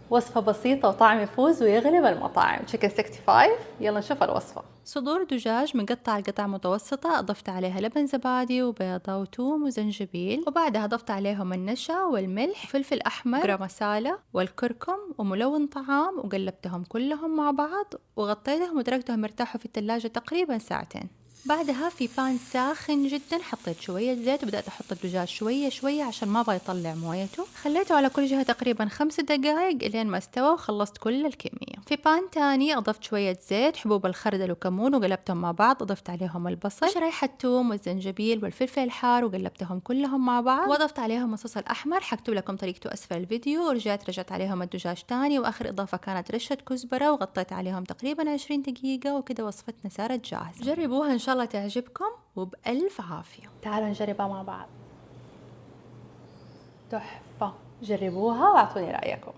وصفة بسيطة وطعم يفوز ويغلب المطاعم، تشيكن 65. يلا نشوف الوصفة. صدور دجاج مقطع قطع متوسطة، أضفت عليها لبن زبادي وبيضة وثوم وزنجبيل، وبعدها أضفت عليهم النشا والملح وفلفل أحمر وجرام مسالة والكركم وملون طعام، وقلبتهم كلهم مع بعض وغطيتهم وتركتهم يرتاحوا في الثلاجة تقريبا ساعتين. بعدها في بان ساخن جدا حطيت شوية زيت وبدأت أحط الدجاج شوية شوية عشان ما أبغى يطلع مويته. خليته على كل جهة تقريبا 5 دقائق إلين ما استوى وخلصت كل الكمية. في بان تاني أضفت شوية زيت، حبوب الخردل وكمون وقلبتهم مع بعض. أضفت عليهم البصل وشرايح الثوم والزنجبيل والفلفل الحار وقلبتهم كلهم مع بعض، وأضفت عليهم الصوص الأحمر، حكتب لكم طريقته أسفل الفيديو. ورجعت عليهم الدجاج تاني، وآخر إضافة كانت رشة كزبرة، وغطيت عليهم تقريبا 20 دقيقة، وكده وصفتنا صارت جاهزة. جربوها إن شاء الله تعجبكم وبألف عافية. تعالوا نجربها مع بعض. تحفة، جربوها واعطوني رأيكم.